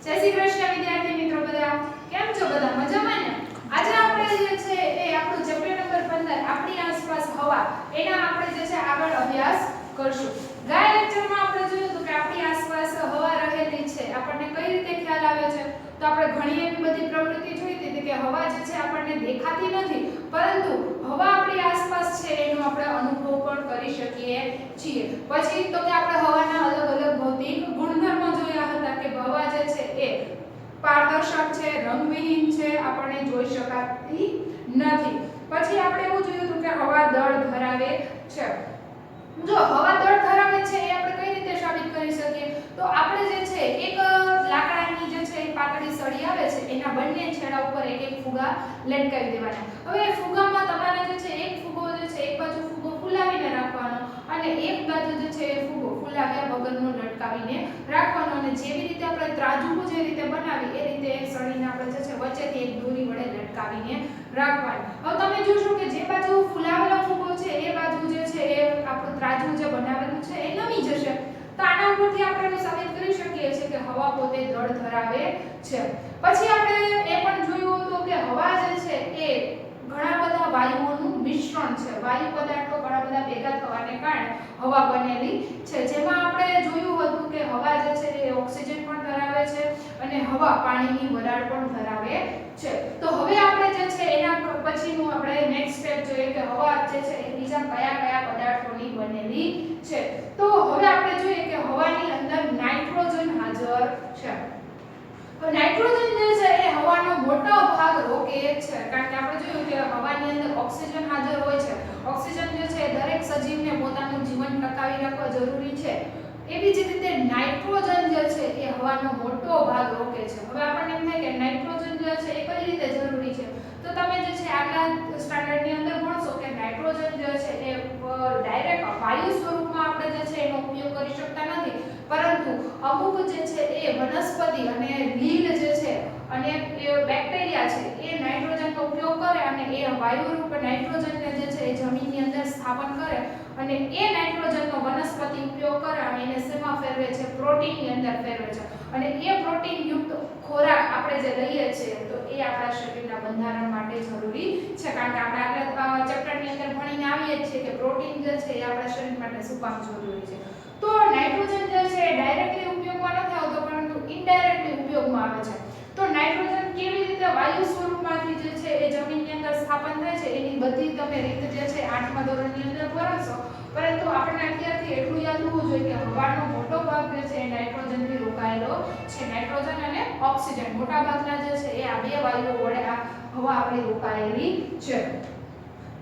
જય શ્રી કૃષ્ણ વિદ્યાર્થી મિત્રો બધા કેમ છો બધા મજામાં ને આજે આપણે જે છે એ આપણું ચેપ્ટર નંબર 15 આપણી આસપાસ હવા એના આપણે જે છે આગળ અભ્યાસ કરશું ગયા લેક્ચરમાં આપણે જોયું હતું કે આપણી આસપાસ હવા રહેલી છે આપણને કઈ રીતે ખ્યાલ આવે છે તો આપણે ઘણી એવી બધી પ્રવૃત્તિ જોઈ હતી કે હવા જે છે આપણને દેખાતી નથી પરંતુ હવા આપણી આસપાસ છે એનો આપણે અનુભવ પણ કરી શકીએ છીએ પછી તો કે આપણે હવાના અલગ અલગ ભૌતિક ગુણધર્મો જોયા હતા કે હવા જે છે એ પારદર્શક છે રંગવિહીન છે આપણને જોઈ શકાતી નથી પછી આપણે એવું જોયું હતું કે હવા દળ ધરાવે છે જો હવા દળ ધરાવે છે એ આપણે કઈ રીતે સાબિત કરી શકીએ તો આપણે જે છે એક લાકડાની જે છે પાતળી સળી આવે છે એના બંને છેડા ઉપર એક એક ફુગા લટકાવી દેવાના હવે એ ફુગામાં તમારે જે છે એક ફુગો જે છે એક બાજુ ફુગો ફૂલાવીને રાખવાનો અને એક બાજુ જે છે એ ફુગો ફૂલાવ્યા વગરનો લટકાવીને રાખવાનો અને જેવી રીતે આપણે ત્રાજુ જે રીતે બનાવી એ રીતે એક સળીને આપણે જે છે વચ્ચેથી એક દોરી વડે લટકાવીને રાખવાની હવે તમે જોશો કે જે બાજુ ફૂલાવેલો ફુગો છે એ બાજુ જે છે એ આપણું ત્રાજુ જે બનાવેલું છે એ નમી જશે તો આના ઉપરથી આપણે એવું સાબિત કરી શકીએ છીએ કે હવા પોતે દળ ધરાવે છે પછી આપણે એ પણ જોયું હતું કે હવા જે છે એ ઘણા બધા વાયુઓનું મિશ્રણ છે વાયુ પદાર્થો ઘણા બધા ભેગા થવાને કારણે હવા બનેલી છે જેમાં આપણે જોયું હતું કે હવા જે છે એ ઓક્સિજન પણ ધરાવે છે અને હવા પાણીની વરાળ પણ ધરાવે છે તો હવે આપણે જે છે એના પછીનું આપણે નેક્સ્ટ સ્ટેપ જોઈએ કે હવા જે છે એ બીજા કયા કયા પદાર્થોની બનેલી છે તો હવે આપણે જોઈએ કે હવાની અંદર નાઇટ્રોજન હાજર છે તો નાઇટ્રોજન જે છે એ હવાનો મોટો ભાગ રોકે છે કારણ કે આપણે જોયું કે હવાની અંદર ઓક્સિજન હાજર હોય છે ઓક્સિજન જે છે દરેક સજીવને પોતાનું જીવન ટકાવી રાખવા જરૂરી છે એવી જ રીતે નાઇટ્રોજન જે છે એ હવાનો મોટો ભાગ રોકે છે હવે આપણને એમ થાય કે નાઇટ્રોજન જે છે એ કઈ રીતે જરૂરી છે તો તમે જે છે આગલા સ્ટાન્ડર્ડની અંદર ભણશો કે નાઇટ્રોજન જે છે એ ડાયરેક્ટ વાયુ સ્વરૂપમાં આપણે જે છે એનો ઉપયોગ કરી શકતા નથી પરંતુ અમુક જે છે એ વનસ્પતિ અને લીલ જે છે અને બેક્ટેરિયા છે એ નાઇટ્રોજનનો ઉપયોગ કરે અને એ વાયુ રૂપે નાઇટ્રોજનને જે છે એ જમીનની અંદર સ્થાપન કરે અને એ નાઇટ્રોજનનો વનસ્પતિ ઉપયોગ કરે અને એને શેમાં ફેરવે છે પ્રોટીનની અંદર ફેરવે છે અને એ પ્રોટીન યુક્ત ખોરાક આપણે જે લઈએ છીએ તો એ આપણા શરીરના બંધારણ માટે જરૂરી છે કારણ કે આપણે આગલા ચેપ્ટરની અંદર ભણીને આવીએ છીએ કે પ્રોટીન જે છે એ આપણા શરીર માટે શું કામ જરૂરી છે તો નાઇટ્રોજન જે છે ડાયરેક્ટલી ઉપયોગમાં નથી આવતો પરંતુ ઇનડાયરેક્ટલી ઉપયોગમાં આવે છે તો નાઇટ્રોજન કેવી રીતે વાયુ સ્વરૂપમાંથી જે છે એ જમીનની અંદર સ્થાપન થાય છે એની બધી તમે રીત જે છે 8મા ધોરણની અંદર ભણશો પરંતુ આપણે અત્યારથી એટલું યાદ હોવું જોઈએ કે હવાનો મોટો ભાગ જે છે એ નાઇટ્રોજનથી રોકાયેલો છે નાઇટ્રોજન અને ઓક્સિજન મોટા ભાગના જે છે એ આ બે વાયુઓ વડે આ હવા આપણી રોકાયેલી છે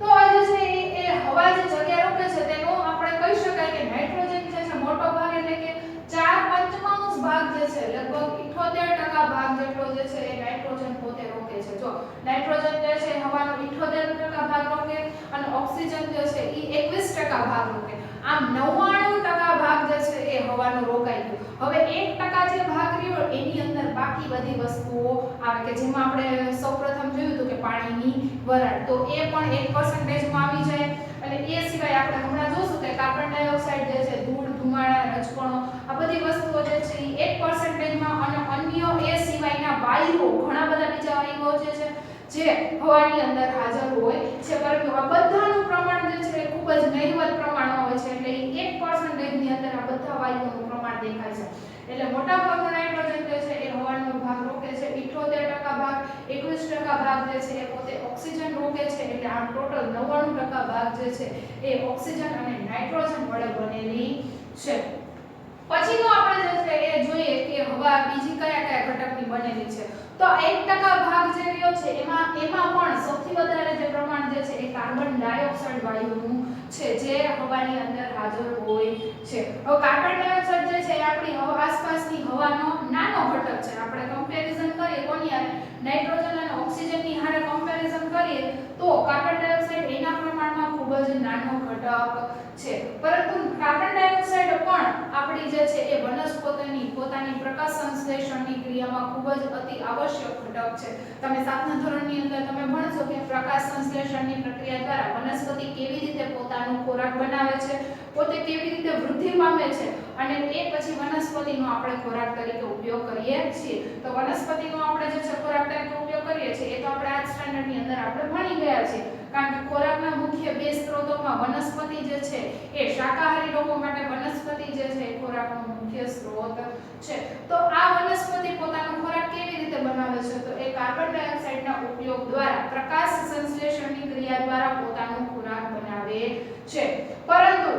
તો આ જે છે એ હવા જે જગ્યા રોકે છે તેનો આપણે કહી શકાય કે નાઇટ્રોજન જે છે મોટો ભાગ એટલે કે 4/5 ભાગ જે છે લગભગ 78% ભાગ જેટલો જે છે એ નાઇટ્રોજન પોતે રોકે છે જો નાઇટ્રોજન જે છે હવાનો 78% ભાગ રોકે અને ઓક્સિજન જે છે એ 21% ભાગ રોકે આમ 99% ભાગ જે છે એ હવાનો રોકાઈ ગયો હવે 1% જે ભાગ રહ્યો એની અંદર બાકી બધી વસ્તુઓ આવે કે જેમાં આપણે સૌપ્રથમ જોયું હતું કે પાણીની વરાળ તો એ પણ 1% માં આવી જાય અને એ સિવાય આપણે હમણાં જોશું કે કાર્બન ડાયોક્સાઇડ જે છે ધૂળ ધુમાડા રજકણો આ બધી વસ્તુઓ જે છે એ 1% માં અને અન્ય એ સિવાયના વાયુઓ ઘણા બધા બીજા વાયુઓ જે છે જે હવાની અંદર હાજર હોય છે પરંતુ આ બધાનું પ્રમાણ જે છે એ ખૂબ જ નહિવત પ્રમાણમાં હોય છે એટલે 1% ની અંદર આ બધા વાયુઓનું પ્રમાણ દેખાય છે એટલે મોટા ભાગનો નાઇટ્રોજન જે છે એ હવાનો ભાગ રોકે છે 78% ભાગ 21% ભાગ જે છે એ પોતે ઓક્સિજન રોકે છે એટલે આમ ટોટલ 99% ભાગ જે છે એ ઓક્સિજન અને નાઇટ્રોજન વડે બનેલી છે પછીનો આપણે જે છે એ જોઈએ કે હવા બીજી કયા કયા ઘટકની બનેલી છે તો 1% ભાગ જે રહ્યો છે એમાં પણ સૌથી વધારે જે પ્રમાણ જે છે એ કાર્બન ડાયોક્સાઇડ વાયુનું છે જે હવાની અંદર હાજર હોય છે હવે કાર્બન ડાયોક્સાઇડ જે છે એ આપણી આસપાસની હવાનો નાનો ઘટક છે આપણે કમ્પેરિઝન કરીએ કોની હારે નાઇટ્રોજન અને ઓક્સિજનની હારે કમ્પેરિઝન કરીએ તો કાર્બન ડાયોક્સાઇડ એના પ્રમાણમાં ખૂબ જ નાનો ઘટક છે પરંતુ કાર્બન ડાયોક્સાઇડ પણ આપણી જે છે એ વનસ્પતિની પોતાની પ્રકાશ સંશ્લેષણની ક્રિયામાં ખૂબ જ અતિ આવશ્યક ઘટક છે તમે 7મા ધોરણની અંદર તમે ભણશો કે પ્રકાશ સંશ્લેષણની પ્રક્રિયા દ્વારા વનસ્પતિ કેવી રીતે પોતાનો ખોરાક બનાવે છે પોતે કેવી રીતે વૃદ્ધિ પામે છે અને એ પછી વનસ્પતિનો આપણે ખોરાક તરીકે ઉપયોગ કરીએ છીએ. તો વનસ્પતિનો આપણે જે છે ખોરાક તરીકે ઉપયોગ કરીએ છીએ એ તો આપણે આ સ્ટાન્ડર્ડની અંદર આપણે ભણી ગયા છીએ. કારણ કે ખોરાકના મુખ્ય બે સ્ત્રોતોમાં વનસ્પતિ જે છે એ શાકાહારી લોકો માટે વનસ્પતિ જે છે એ ખોરાકનો મુખ્ય સ્ત્રોત છે. તો આ વનસ્પતિ પોતાનો ખોરાક કેવી રીતે બનાવે છે? તો એ કાર્બન ડાયોક્સાઇડના ઉપયોગ દ્વારા પ્રકાશ સંશ્લેષણની ક્રિયા દ્વારા પોતાનો ખોરાક બનાવે છે. પરંતુ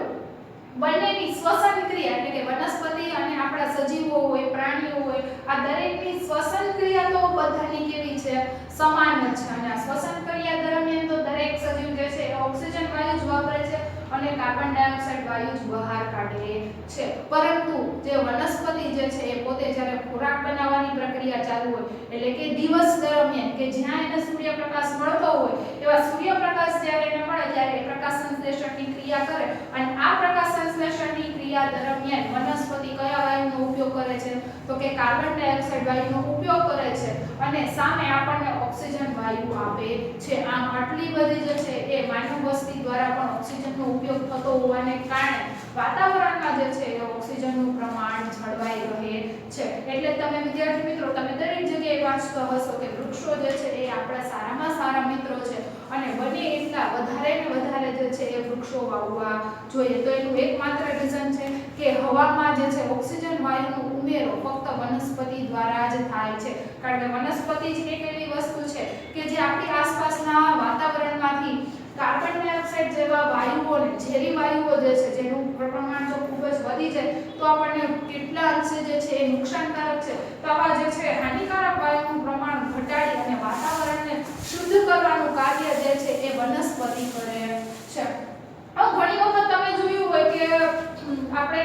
બંનેની શ્વસન ક્રિયા એટલે કે વનસ્પતિ અને આપણા સજીવો હોય, પ્રાણીઓ હોય, આ દરેકની શ્વસન ક્રિયા તો બધાની કેવી છે? સમાન જ છે. અને આ શ્વસન ક્રિયા દરમિયાન તો દરેક સજીવ જે છે એ ઓક્સિજન વાયુ જ વાપરે છે અને કાર્બન ડાયોક્સાઇડ વાયુ જ બહાર કાઢે છે. પરંતુ જે વનસ્પતિ જે છે એ પોતે જ્યારે ખોરાક બનાવવાની પ્રક્રિયા ચાલુ હોય એટલે કે દિવસ દરમિયાન કે જ્યાં એને સૂર્યપ્રકાશ મળતો હોય એવા સૂર્યપ્રકાશ જ્યારે એને મળે ત્યારે એ પ્રકાશ સંશ્લેષણની ક્રિયા કરે અને આ પ્રકાશ સંશ્લેષણની ક્રિયા દરમિયાન વનસ્પતિ કયા વાયુનો ઉપયોગ કરે છે? તો કે કાર્બન ડાયોક્સાઇડ વાયુનો ઉપયોગ કરે છે અને સામે આપણને ઓક્સિજન વાયુ આપે છે. આમ આટલી બધી જે છે એ માનવ વસ્તી દ્વારા પણ ઓક્સિજનનો ઉપયોગ થતો હોવાને કારણે વાતાવરણમાં જે છે એ ઓક્સિજનનું પ્રમાણ જળવાઈ રહે છે. એટલે તમે વિદ્યાર્થી મિત્રો તમે દરેક જગ્યાએ વાંચતા હશો કે વૃક્ષો જે છે એ આપણા સારામાં સારા મિત્રો છે અને બને એટલા વધારે ને વધારે જે છે એ વૃક્ષો વાવવા જોઈએ. તો એનું એકમાત્ર રીઝન છે કે હવામાં જે છે ઓક્સિજન વાયુનો ઉમેરો ફક્ત વનસ્પતિ દ્વારા જ થાય છે. કારણ કે વનસ્પતિ જ એક એવી વસ્તુ છે કે જે આપણી આસપાસના વાતાવરણમાંથી કાર્બન ડાયોક્સાઇડ જેવા વાયુઓને ઝેરી વાયુઓ જે છે જેનું પ્રમાણ જો ખૂબ જ વધી જાય તો આપણને કેટલા અંશે જે છે એ નુકસાનકારક છે. તો આવા જે છે હાનિકારક વાયુનું પ્રમાણ ઘટાડી અને વાતાવરણને શુદ્ધ કરવાનું કાર્ય જે છે એ વનસ્પતિ કરે છે. ઘણી વખત તમે જોયું હોય કે આપણે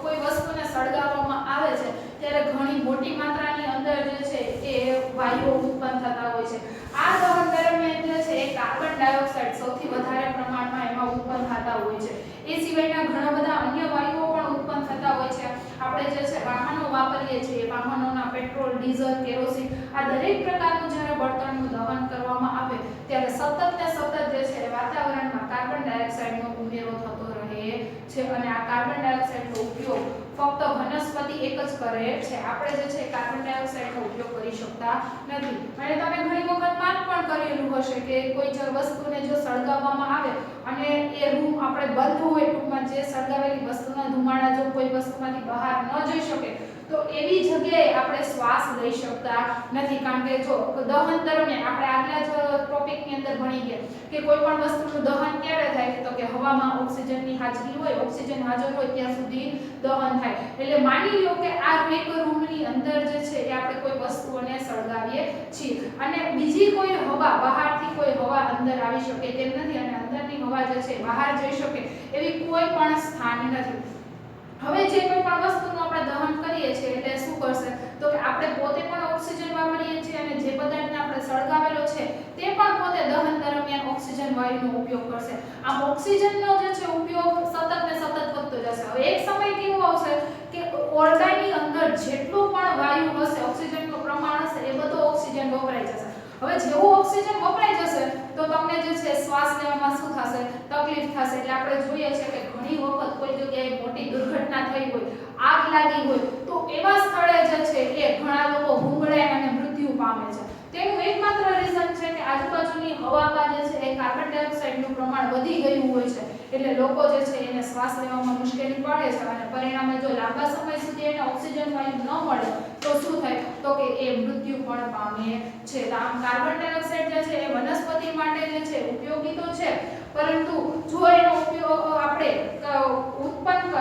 કોઈ વસ્તુને સળગાવવામાં આવે છે ત્યારે ઘણી મોટી માત્રાની અંદર જે છે એ વાયુઓ ઉત્પન્ન થતા હોય છે. આ દહન દરમિયાન જે છે એ કાર્બન ડાયોક્સાઇડ સૌથી વધારે પ્રમાણમાં એમાં ઉત્પન્ન થતા હોય છે. એ સિવાયના ઘણા બધા અન્ય વાયુઓ પણ ઉત્પન્ન થતા હોય છે. આપણે જે છે વાહનો વાપરીએ છીએ, વાહનોના પેટ્રોલ, ડીઝલ, કેરોસીન આ દરેક પ્રકારનું જ્યારે બળતણનું દહન કરવામાં આવે ત્યારે સતત ને સતત જે છે વાતાવરણમાં કાર્બન ડાયોક્સાઇડનો ઉમેરો થતો રહે છે અને આ કાર્બન ડાયોક્સાઇડનો ઉપયોગ ફક્ત વનસ્પતિ એક જ કરે છે. આપણે જે છે કાર્બન ડાયોક્સાઇડનો ઉપયોગ કરી શકતા નથી. અને તમે ઘણી વખત માન પણ કરેલું હશે કે કોઈ વસ્તુને જો સળગાવવામાં આવે અને એ રૂમ આપણે બંધ હોય ટૂંકમાં જે સળગાવેલી વસ્તુના ધુમાડા જો કોઈ વસ્તુમાંથી બહાર ન જઈ શકે તો એવી જગ્યાએ આપણે શ્વાસ લઈ શકતા નથી. કારણ કે જો દહન દરમિયાન આપણે આગલા જ ટોપિકની અંદર ભણી ગયા કે કોઈ પણ વસ્તુનું દહન ક્યારે થાય તો કે હવામાં ઓક્સિજનની હાજરી હોય, ઓક્સિજન હાજર હોય ત્યાં સુધી દહન થાય. એટલે માની લો કે આ એક રૂમની અંદર જે છે એ આપણે કોઈ વસ્તુઓને સળગાવીએ છીએ અને બીજી કોઈ હવા બહારથી કોઈ હવા અંદર આવી શકે તેમ નથી અને અંદરની હવા જે છે બહાર જઈ શકે એવી કોઈ પણ સ્થાન નથી. હવે જે કોઈ પણ વસ્તુનું આપણે દહન કરીએ છીએ એટલે શું કરશે તો કે આપણે પોતે પણ ઓક્સિજન વાપરીએ છીએ અને જે પદાર્થને આપણે સળગાવેલો છે તે પણ પોતે દહન દરમિયાન ઓક્સિજન વાયુનો ઉપયોગ કરશે. આમ ઓક્સિજનનો જે છે ઉપયોગ સતત ને સતત વધતો જશે. હવે એક સમય કેવો આવશે કે ઓરડાની અંદર જેટલું પણ વાયુ હશે, ઓક્સિજનનું પ્રમાણ હશે એ બધો ઓક્સિજન વપરાઈ જશે. હવે જેવું ઓક્સિજન વપરાઈ જશે તો તમને જે છે શ્વાસ લેવામાં શું થશે? તકલીફ થશે. એટલે આપણે જોઈએ છે કે ઘણી વખત કોઈ જગ્યાએ મોટી દુર્ઘટના થઈ હોય, આગ લાગી હોય તો એવા સ્થળે જે છે એ ઘણા લોકો ભૂંગળાય અને મૃત્યુ પામે છે. તેનું એકમાત્ર રીઝન છે કે આજુબાજુની હવામાં જે છે એ કાર્બન ડાયોક્સાઇડનું પ્રમાણ વધી ગયું હોય છે. એટલે લોકો જે છે એને શ્વાસ લેવામાં મુશ્કેલી પડે છે અને પરિણામે જો લાંબા સમય સુધી એને ઓક્સિજન વાયુ ન મળે તો શું થાય તો કે એ મૃત્યુ પણ પામે છે. તો આમ કાર્બન ડાયોક્સાઇડ જે છે એ વનસ્પતિ માટે જે છે ઉપયોગી તો છે પરંતુ જો એનો ઉપયોગ આપણે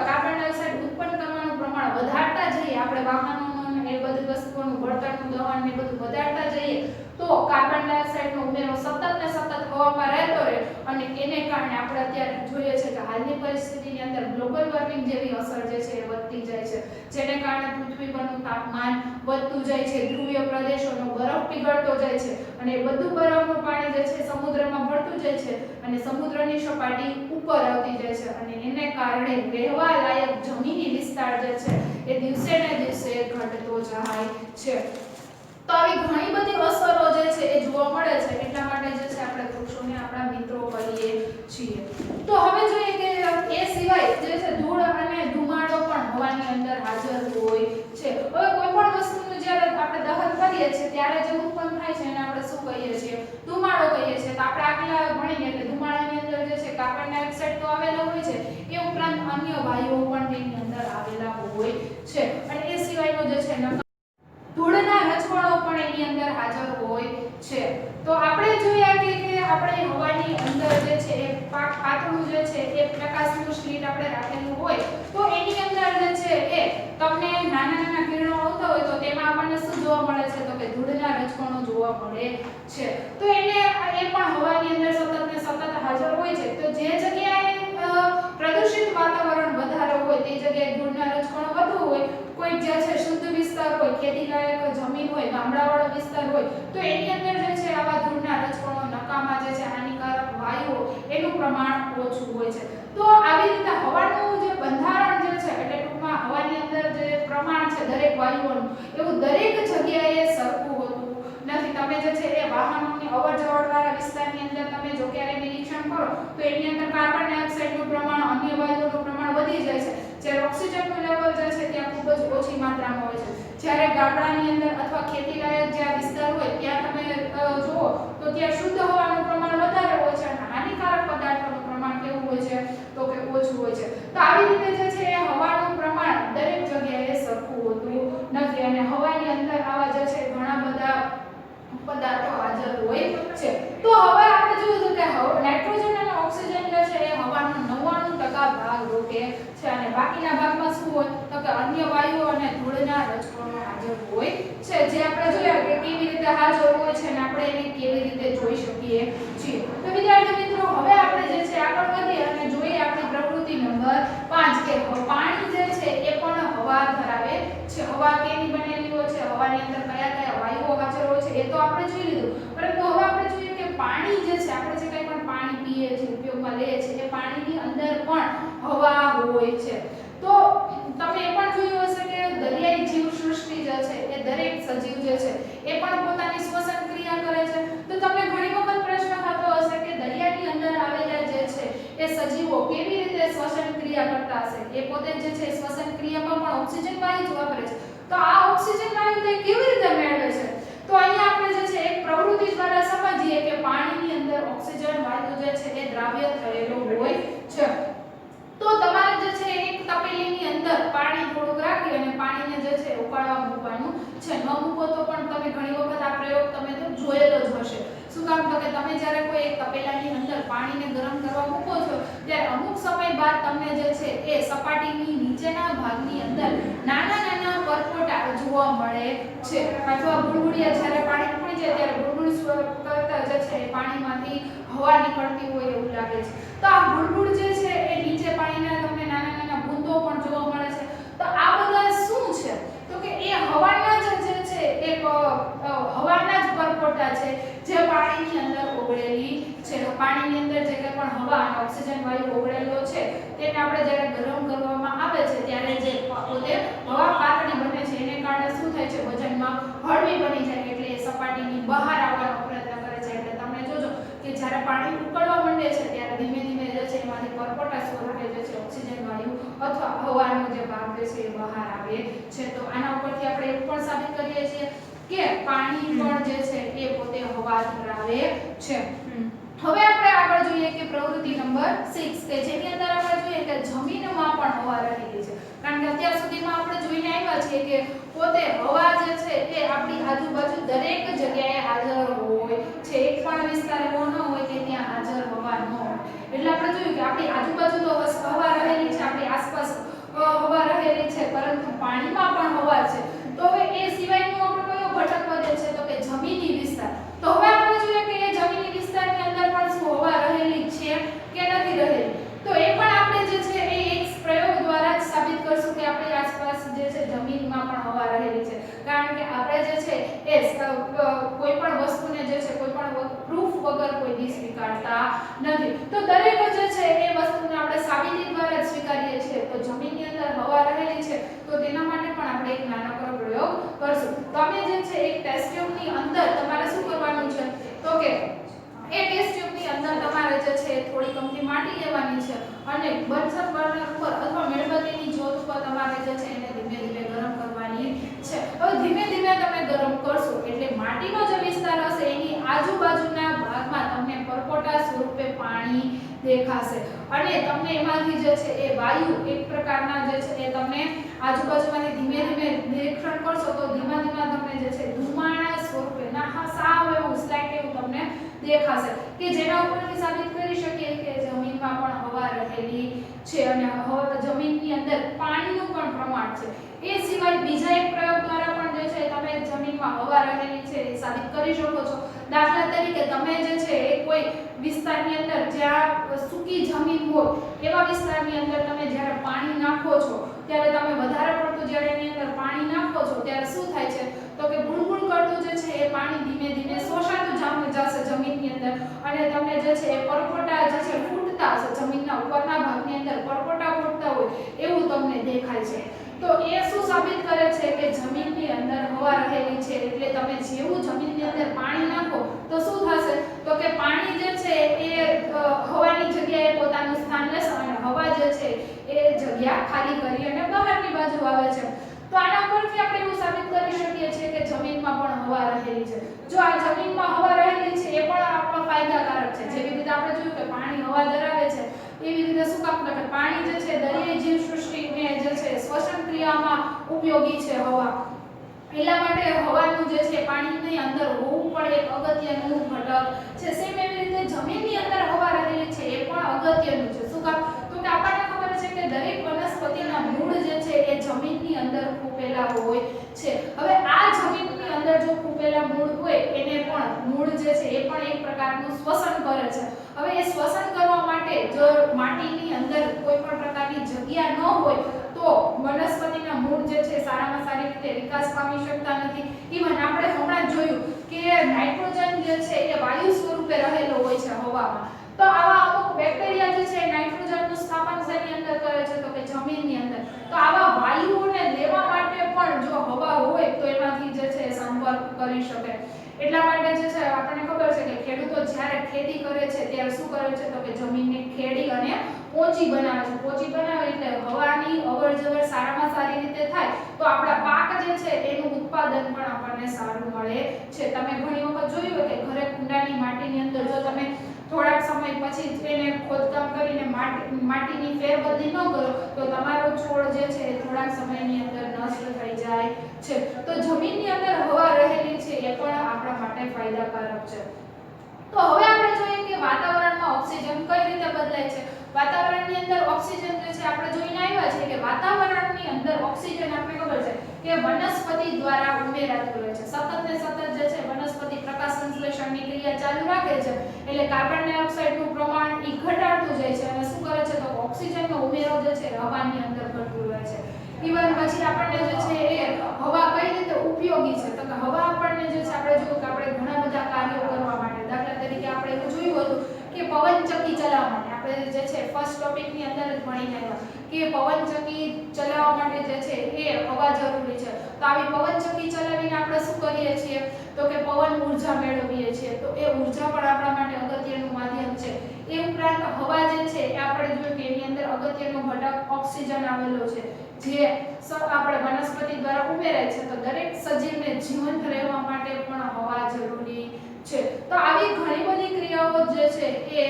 કાર્બન ડાયોક્સાઇડ ઉત્પન્ન કરવાનું પ્રમાણ વધારતા જઈએ, આપણે વાહનોનું એ બધી વસ્તુઓનું બળતણનું દહન ને બધું વધારતા જઈએ તો કાર્બન ડાયોક્સાઇડનો ઉમેરો સતત ને સતત હવામાં રહેતો રહે અને એને કારણે આપણે અત્યારે જોઈએ છે કે હાલની પરિસ્થિતિની અંદર ગ્લોબલ વોર્મિંગ જેવી અસર જે છે એ વધતી જાય છે. જેને કારણે પૃથ્વી પરનું તાપમાન વધતું જાય છે, ધ્રુવીય પ્રદેશોનો બરફ પીગળતો જાય છે અને એ બધું બરફનું પાણી જે છે સમુદ્રમાં ભળતું જાય છે અને સમુદ્રની સપાટી ઉપર આવતી જાય છે અને એને કારણે રહેવા લાયક જમીની વિસ્તાર જે છે એ દિવસે ને દિવસે ઘટતો જાય છે. તો આવી ઘણી બધી અસરો જે છે એ જોવા મળે છે, એટલા માટે જે છે આપણે વૃક્ષોને આપણા મિત્રો કહીએ છીએ. તો હવે જોઈએ કે એ સિવાય જે છે ધૂળ અને ધુમાડો પણ હવાની અંદર હાજર હોય છે. હવે કોઈ પણ વસ્તુનું જ્યારે આપણે દહન કરીએ છીએ ત્યારે જે ઉત્પન્ન થાય છે એને આપણે શું કહીએ છીએ? ધુમાડો કહીએ છીએ. તો આપણે આગલા ભણીએ એટલે ધુમાડાની અંદર જે છે કાર્બન ડાયોક્સાઇડ તો આવેલો હોય છે, એ ઉપરાંત અન્ય વાયુઓ પણ તેની અંદર આવેલા હોય છે. અને એ સિવાયનો જે છે ધૂળના રજકણો પણ એની અંદર હાજર હોય છે. તો આપણે જોયા કે આપણે હવાની અંદર જે છે એ પાતળું જે છે એ પ્રકાશનું સ્લીટ આપણે રાખેલું હોય તો એની અંદર જે છે એ તમને નાના નાના કિરણો આવતા હોય તો તેમાં આપણને શું જોવા મળે છે? તો કે ધૂળના રજકણો જોવા મળે છે. તો એ પણ હવાની અંદર સતત ને સતત હાજર હોય છે. તો જે જગ્યાએ પ્રદૂષિત વાતાવરણ વધારે હોય તે જગ્યાએ ધૂળના રજકણો વધુ હોય, કોઈ જે છે શુદ્ધ વિસ્તાર હોય, ખેતીલાયક જમીન હોય, ગામડાવાળો વિસ્તાર હોય તો એની અંદર જે છે આવા ધૂળના રજકણો, નકામા જે છે હાનિકારક વાયુઓ એનું પ્રમાણ ઓછું હોય છે. તો આવી રીતે હવાનું જે બંધારણ જે છે એટલે ટૂંકમાં હવાની અંદર જે પ્રમાણ છે દરેક વાયુઓનું એવું દરેક જગ્યાએ સરખું હોતું નથી. તમે જે છે એ વાહનોની અવરજવર વાળા વિસ્તારની અંદર તમે જો ક્યારે નિરીક્ષણ કરો તો એની અંદર કાર્બન ડાયોક્સાઇડનું પ્રમાણ, અન્ય વાયુઓનું પ્રમાણ વધી જાય છે, જ્યારે ઓક્સિજનનું લેવલ જે છે ત્યાં ખૂબ જ ઓછી માત્રામાં હોય છે. જ્યારે ગામડાની અંદર અથવા ખેતીલાયક જ્યાં વિસ્તાર હોય ત્યાં તમે જુઓ તો ત્યાં શુદ્ધ હવાનું પ્રમાણ વધારે હોય છે અને હાનિકારક પદાર્થોનું પ્રમાણ કેવું હોય છે? તો કે ઓછું હોય છે. તો આવી રીતે જે છે એ હવાનું પ્રમાણ દરેક જગ્યાએ સરખું હોતું નથી અને હવાની અંદર આવા જે છે ઘણા બધા પદાર્થો હાજર હોય છે. તો હવે આપણે જોયું કે નાઇટ્રોજન અને ઓક્સિજન જે છે એ હવાનો 99% ભાગ રોકે છે અને બાકીના ભાગમાં શું હોય? તો કે અન્ય વાયુઓ અને ધૂળના રજકણો હાજર હોય છે, જે આપણે જોયા કે કેવી રીતે હાજર હોય છે અને આપણે એને કેવી રીતે જોઈ શકીએ છીએ. તો વિદ્યાર્થી મિત્રો હવે આપણે જે છે આગળ વધીએ અને જોઈએ આપણી પ્રવૃત્તિ નંબર 5 કે પાણી જે છે એ પણ હવા ધરાવે છે. હવા કેની બનેલી હોય છે? હવાની અંદર કયા કયા વાયુઓ હાજર હોય છે એ તો આપણે જોઈ લીધું, પરંતુ હવે આપણે જોઈએ કે પાણી જે છે આપણે જે કંઈ પણ પાણી પીએ છીએ, ઉપયોગમાં લઈએ છીએ એ પાણીની અંદર પણ હવા હોય છે. તો તમે એ પણ જોયું હશે કે દરિયાઈ જીવસૃષ્ટિ જે છે એ દરેક સજીવ જે છે એ પણ પોતાની શ્વસન ક્રિયા કરે છે. તો તમને ઘણી વખત પ્રશ્ન થતો હશે કે દરિયાની અંદર આવેલા જે છે એ સજીવો કેવી રીતે શ્વસન ક્રિયા કરતા હશે? એ પોતે જે છે શ્વસન ક્રિયામાં પણ ઓક્સિજન વાયુ જ વાપરે છે. તો આ ઓક્સિજન વાયુ તે કેવી રીતે મેળવે છે? તો અહીંયા આપણે જે છે એક પ્રવૃત્તિ દ્વારા સમજીએ કે પાણીની અંદર ઓક્સિજન વાયુ જે છે એ દ્રાવ્ય થયેલો હોય છે. તો તમારે જે છે એક તપેલીની અંદર પાણી થોડુંક રાખી અને પાણીને જે છે ઉકાળવા મૂકવાનું છે. ન મૂકો તો પણ તમે ઘણી વખત આ પ્રયોગ તમે તો જોયેલો જ હશે. શું કામ? તો કે તમે જ્યારે કોઈ એક તપેલાની અંદર પાણીને ગરમ કરવા મૂકો છો ત્યારે અમુક સમય બાદ તમને જે છે એ સપાટીની નીચેના ભાગની અંદર નાના નાના પરપોટા જોવા મળે છે અથવા બુડબુડિયા જ્યારે પાણી ઉકળી જાય ત્યારે બુડબુડ કરતા જે છે એ પાણીમાંથી હવા નીકળતી હોય એવું લાગે છે. તો આ બુડબુડ જે છે એ નીચે પાણીના તમને નાના નાના બૂંદો પણ જોવા મળે છે. તો આ બધા શું છે? તો કે એ હવાના જ જે છે એક હવાના જ પરપોટા છે જે પાણીની અંદર ઓગળેલી છે. પાણીની અંદર જે કંઈ પણ હવા અને ઓક્સિજન વાયુ ઓગળેલો છે તેને આપણે જ્યારે ગરમ કરવામાં આવે છે ત્યારે જે પોતે હવા પાતળી બને છે એને કારણે શું થાય છે? વજનમાં હળવી બની જાય એટલે એ સપાટીની બહાર આવવાનો પ્રયત્ન કરે છે. એટલે તમે જોજો કે જ્યારે પાણી ઉકળવા માંડે છે ત્યારે ધીમે ધીમે જે છે એમાંથી પરપોટા સ્વરૂપે જે છે ઓક્સિજન વાયુ અથવા હવાનો જે ભાગ છે એ બહાર આવે છે. તો આના ઉપરથી આપણે એ પણ સાબિત કરીએ છીએ કે પાણી પણ જે છે એ પોતે હવા ધરાવે છે. હવે આપણે આગળ જોઈએ કે પ્રવૃત્તિ નંબર 6 કે જેની અંદર આપણે જોઈએ કે જમીનમાં પણ હવા રહેલી છે. કારણ કે અત્યાર સુધીમાં આપણે જોઈને આવ્યા છીએ કે પોતે હવા જે છે એ આપણી આજુબાજુ દરેક જગ્યાએ હાજર હોય છે. એક પણ વિસ્તાર એવો ન હોય કે ત્યાં હાજર હવા ન હોય. એટલે આપણે જોયું કે આપણી આજુબાજુ તો હવા રહેલી છે, આપણી આસપાસ હવા રહેલી છે, પરંતુ પાણીમાં પણ હવા છે. તો હવે એ સિવાયનો આપણો કયો ઘટક વધે છે? તો કે જમીની વિસ્તાર. તો હવે આપણે જોઈએ કે એ જમીની વિસ્તારની અંદર પણ શું હવા રહેલી છે કે નથી રહેલી? તો એ પણ આપણે જે છે એ એક પ્રયોગ દ્વારા જ સાબિત કરશું કે આપણી આસપાસ જે છે જમીનમાં પણ હવા રહેલી છે. કારણ કે આપણે જે છે એ કોઈ પણ વસ્તુને જે છે કોઈ પણ પ્રૂફ વગર કોઈ દી સ્વીકારતા નથી. તો દરેક જે છે એ વસ્તુને આપણે સાબિતી દ્વારા જ સ્વીકારીએ છીએ. તો જમીનની અંદર હવા રહેલી છે તો તેના માટે પણ આપણે એક નાનકડો પ્રયોગ કરશું. તમે જે છે એક ટેસ્ટ ટ્યુબની અંદર તમારે શું કરવાનું છે તો કે એ ટેસ્ટ ટ્યુબની અંદર તમારે જે છે થોડી કમથી માટી લેવાની છે અને બર્નર ઉપર અથવા મીણબત્તીની જ્યોત ઉપર તમારે જે છે એને ધીમે ધીમે ગરમ કરવાની છે. હવે ધીમે ધીમે તમે ગરમ કરશો એટલે માટીનો જે વિસ્તાર હશે એની આજુબાજુના ભાગમાં તમને પરપોટા સ્વરૂપે પાણી દેખાશે અને તમને એમાંથી જે છે એ વાયુ એક પ્રકારના જે છે એ તમને આજુબાજુમાંથી ધીમે ધીમે નિરીક્ષણ કરશો તો ધીમા ધીમા તમને જે છે ધુમાડા સ્વરૂપે ના સાવ એવું સ્લાઇટ એવું તમને દેખાશે કે જેના ઉપરથી સાબિત કરી શકીએ કે જમીનમાં પણ હવા રહેલી છે અને જમીનની અંદર પાણીનું પણ પ્રમાણ છે. એ સિવાય બીજા એક પ્રયોગ દ્વારા પણ જે છે તમે જમીનમાં હવા રહેલી છે એ સાબિત કરી શકો છો. દાખલા તરીકે તમે જે છે એ કોઈ વિસ્તારની અંદર જ્યાં સૂકી જમીન હોય એવા વિસ્તારની અંદર તમે જ્યારે પાણી નાખો છો ત્યારે તમે વધારે પડતું જ્યારે એની અંદર પાણી નાખો છો ત્યારે શું થાય છે તો કે ગુણગુણ કરતું જે છે એ પાણી ધીમે ધીમે શોષાતું જશે જમીનની અંદર અને તમને જે છે એ પરપોટા જે છે ફૂટતા હશે જમીનના ઉપરના ભાગની અંદર પરપોટા ફૂટતા હોય એવું તમને દેખાય છે. તો એ શું સાબિત કરે છે કે જમીનની અંદર હવા રહેલી છે એટલે તમે જેવું જમીનની અંદર પાણી નાખો તો શું થશે તો કે પાણી જે છે એ હવાની જગ્યાએ પોતાનું સ્થાન લેશે અને હવા જે છે એ જગ્યા ખાલી કરી અને બહારની બાજુ આવે છે. તો આના પરથી આપણે એવું સાબિત કરી શકીએ છીએ કે જમીનમાં પણ હવા રહેલી છે. જો આ જમીનમાં હવા રહેલી છે એ પણ આપણો ફાયદાકારક છે. જેવી રીતે આપણે જોયું કે પાણી હવા ધરાવે છે એવી રીતે શું કામ કે પાણી જે છે દરિયાઈ જીવસૃષ્ટિને જે છે શ્વસન ક્રિયામાં ઉપયોગી છે હવા. એટલા માટે હવાનું જે છે પાણીની અંદર હોવું પણ એક અગત્યનું ઘટક છે. સેમ એવી રીતે જમીનની અંદર હવા રહેલી છે એ પણ અગત્યનું છે. શું કામ તો કે આપણને ખબર છે કે દરેક વનસ્પતિના મૂળ જે છે એ જમીનની અંદર ખૂંપેલા હોય છે. હવે આ જમીનની અંદર જો ખૂંપેલા મૂળ હોય એને પણ મૂળ જે છે એ પણ એક પ્રકારનું શ્વસન કરે છે. હવે એ શ્વસન કરવા માટે જો માટીની અંદર કોઈ પણ પ્રકારની જગ્યા ન હોય તો વનસ્પતિના મૂળ જે છે સારામાં સારી રીતે વિકાસ પામી શકતા નથી. ઈવન આપણે હમણાં જોયું કે નાઇટ્રોજન જે છે એ વાયુ સ્વરૂપે રહેલો હોય છે હવામાં. તો આવા અમુક બેક્ટેરિયા જે છે નાઇટ્રોજનનું સ્થાપન શેની અંદર કરે છે તો કે જમીનની અંદર. તો આવા વાયુઓને લેવા માટે પણ જો હવા હોય તો એમાંથી જે છે સંપર્ક કરી શકે. એટલા માટે જે છે આપણને ખબર છે કે ખેડૂતો જ્યારે ખેતી કરે છે ત્યારે શું કરે છે તો કે જમીનને ખેડી અને પોચી બનાવે છે. પોચી બનાવે એટલે હવાની અવરજવર સારામાં સારી રીતે થાય તો આપણા પાક જે છે એનું ઉત્પાદન પણ આપણને સારું મળે છે. તમે ઘણી વખત જોયું હોય કે ઘરે કુંડાની માટીની અંદર જો તમે થોડાક સમય પછી એને ખોદકામ કરીને માટીની ફેરબદલી ન કરો તો તમારો છોડ જે છે થોડાક સમયની અંદર નષ્ટ થઈ જાય છે. તો જમીનની અંદર હવા રહેલી છે એ પણ આપણા માટે ફાયદાકારક છે. તો હવે આપણે જોઈએ કે વાતાવરણમાં ઓક્સિજન કઈ રીતે બદલાય છે. વાતાવરણની અંદર ઓક્સિજન જે છે આપણે જોઈને આવ્યા છે કે વાતાવરણની અંદર ઓક્સિજન આપણે ખબર છે કે વનસ્પતિ દ્વારા ઉમેરાતું રહે છે. સતત ને સતત જે છે વનસ્પતિ પ્રકાશ સંશ્લેષણની ક્રિયા ચાલુ રાખે છે એટલે કાર્બન ડાયોક્સાઇડનું પ્રમાણ ઘટાડતું જાય છે અને શું કરે છે તો ઓક્સિજનનો ઉમેરો જે છે હવાની અંદર ઘટતું રહે છે. ઈવન પછી આપણને જે છે એ હવા કઈ રીતે ઉપયોગી છે તો કે હવા આપણને જે છે આપણે જોયું કે આપણે ઘણા બધા કાર્યો કરવા માટે દાખલા તરીકે આપણે એવું જોયું હતું કે પવનચક્કી ચલાવવા માટે આપણે જે છે ફર્સ્ટ ટોપિકની અંદર જ ભણીને આવ્યા કે પવનચક્કી ચલાવવા માટે જે છે એ હવા જરૂરી છે. તો આવી પવનચક્કી ચલાવીને આપણે શું કરીએ છીએ તો કે પવન ઊર્જા મેળવીએ છીએ. તો એ ઊર્જા પણ આપણા માટે અગત્યનું માધ્યમ છે. એ ઉપરાંત હવા જે છે એ આપણે જોયું કે એની અંદર અગત્યનો ઘટક ઓક્સિજન આવેલો છે જે આપણે વનસ્પતિ દ્વારા ઉમેરાય છે. તો દરેક સજીવને જીવંત રહેવા માટે પણ હવા જરૂરી છે. તો આવી ઘણી બધી ક્રિયાઓ જે છે એ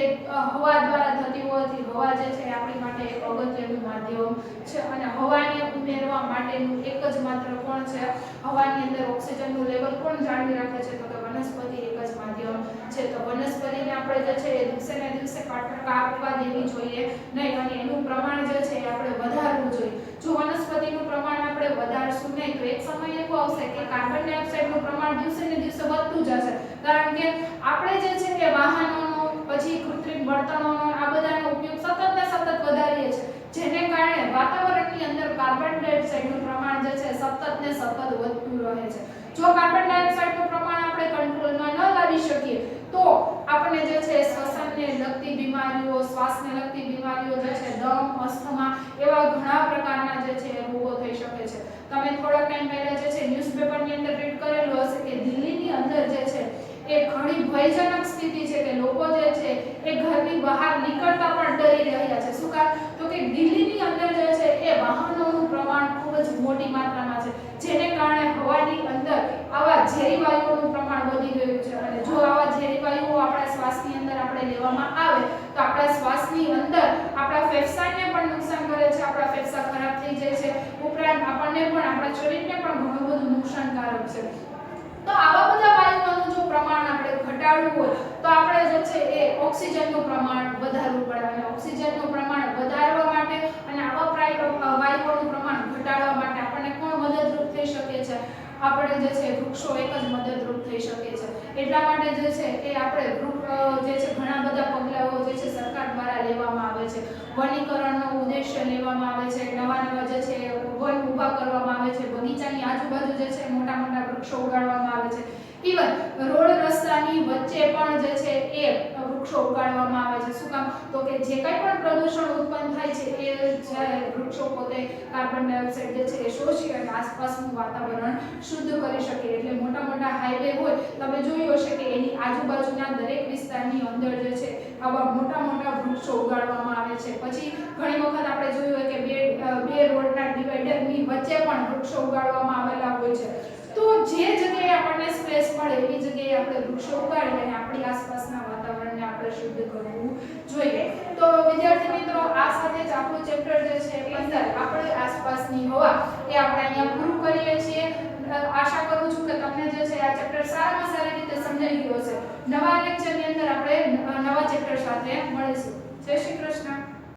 હવા દ્વારા થતી હોવાથી હવા જે છે આપણી માટે એક અગત્યનું માધ્યમ છે અને હવાને ઉમેરવા માટેનું એક જ માત્ર કોણ છે હવાની અંદર ઓક્સિજનનું લેવલ કોણ જાળવી રાખે છે તો કે વનસ્પતિ એક જ માધ્યમ છે. તો વનસ્પતિને આપણે જે છે એ દિવસે ને દિવસે કાપવા દેવી જોઈએ નહીં અને એનું પ્રમાણ જે છે એ આપણે વધારવું જોઈએ. જો વનસ્પતિનું પ્રમાણ આપણે વધારશું નહીં તો એક સમય એવો આવશે કે કાર્બન ડાયોક્સાઇડનું પ્રમાણ દિવસે ને દિવસે વધતું જશે. કારણ કે આપણે જે છે એ વાહનોનો પછી કૃત્રિમ બળતણોનો આ બધાનો ઉપયોગ સતત ને સતત વધારીએ છીએ જેને કારણે વાતાવરણની અંદર કાર્બન ડાયોક્સાઇડનું પ્રમાણ જે છે સતત ને સતત વધતું રહે છે. જો કાર્બન ડાયોક્સાઇડનું પ્રમાણ આપણે કંટ્રોલમાં ન લાવી શકીએ તો આપણે જે છે શ્વસનને લગતી બીમારીઓ શ્વાસને લગતી બીમારીઓ જે છે દમ અસ્થમા એવા ઘણા પ્રકારના જે છે રોગો થઈ શકે છે. તમે થોડા ટાઈમ પહેલા જે છે ન્યૂઝપેપરની અંદર રીડ કરેલું હશે ભયજનક સ્થિતિ છે કે લોકો જે છે એ ઘરની બહાર નીકળતા પણ ડરી રહ્યા છે. શું કારણ? તો કે દિલ્હીની અંદર જે છે એ વાહનોનું પ્રમાણ ખૂબ જ મોટી માત્રામાં છે, જેને કારણે હવાની અંદર આવા ઝેરી વાયુઓનું પ્રમાણ વધી ગયું છે. અને જો આવા ઝેરી વાયુઓ આપણા શ્વાસની અંદર આપણે લેવામાં આવે તો આપણા શ્વાસની અંદર આપણા ફેફસાને પણ નુકસાન કરે છે, આપણા ફેફસા ખરાબ થઈ જાય છે, ઉપરાંત આપણને પણ આપણા શરીરને પણ ઘણું બધું નુકસાનકારક છે. તો આવા બધા વાયુઓનું જો પ્રમાણ આપણે ઘટાડવું હોય તો આપણે જે છે એ ઓક્સિજનનું પ્રમાણ વધારવું પડે. અને ઓક્સિજનનું પ્રમાણ વધારવા માટે અને આવા વાયુઓનું પ્રમાણ ઘટાડવા માટે આપણને કોણ મદદરૂપ થઈ શકે છે? આપણે જે છે વૃક્ષો એક જ મદદરૂપ થઈ શકે છે. એટલા માટે જે છે એ આપણે જે છે ઘણા બધા પગલાઓ જે છે સરકાર દ્વારા લેવામાં આવે છે. વનીકરણનો ઉદ્દેશ્ય લેવામાં આવે છે, નવા જે છે વન ઊભા કરવામાં આવે છે, બગીચાની આજુબાજુ જે છે મોટા મોટા વૃક્ષો ઉગાડવામાં આવે છે. ઇવન રોડ રસ્તાની વચ્ચે પણ જે છે એ વૃક્ષો ઉગાડવામાં આવે છે. શું કામ? તો કે જે કંઈ પણ પ્રદૂષણ ઉત્પન્ન થાય છે એ જ્યારે વૃક્ષો પોતે કાર્બન ડાયોક્સાઇડ જે છે એ શોષી અને આસપાસનું વાતાવરણ શુદ્ધ કરી શકે. એટલે મોટા મોટા હાઈવે હોય, તમે જોયું હશે કે એની આજુબાજુના દરેક વિસ્તારની અંદર જે છે આવા મોટા મોટા વૃક્ષો ઉગાડવામાં આવે છે. પછી ઘણી વખત આપણે જોયું હોય કે બે રોડના ડિવાઈડરની વચ્ચે પણ વૃક્ષો ઉગાડવામાં આવેલા હોય છે. તો જે જગ્યાએ આપણને સ્પેસ મળે એવી જગ્યાએ આપણે વૃક્ષો ઉગાડી અને આપણી આસપાસના વાતાવરણને આપણે શુદ્ધ કરવું જોઈએ. તો વિદ્યાર્થી મિત્રો, આ સાથે જ આપણું ચેપ્ટર જે છે 15 આપણે આસપાસની હવા એ આપણે અહીંયા પૂરું કરીએ છીએ. આશા કરું છું કે તમને જે છે આ ચેપ્ટર સારામાં સારી રીતે સમજાઈ ગયું હશે. નવા લેક્ચરની અંદર આપણે નવા ચેપ્ટર સાથે મળીશું. જય શ્રી કૃષ્ણ.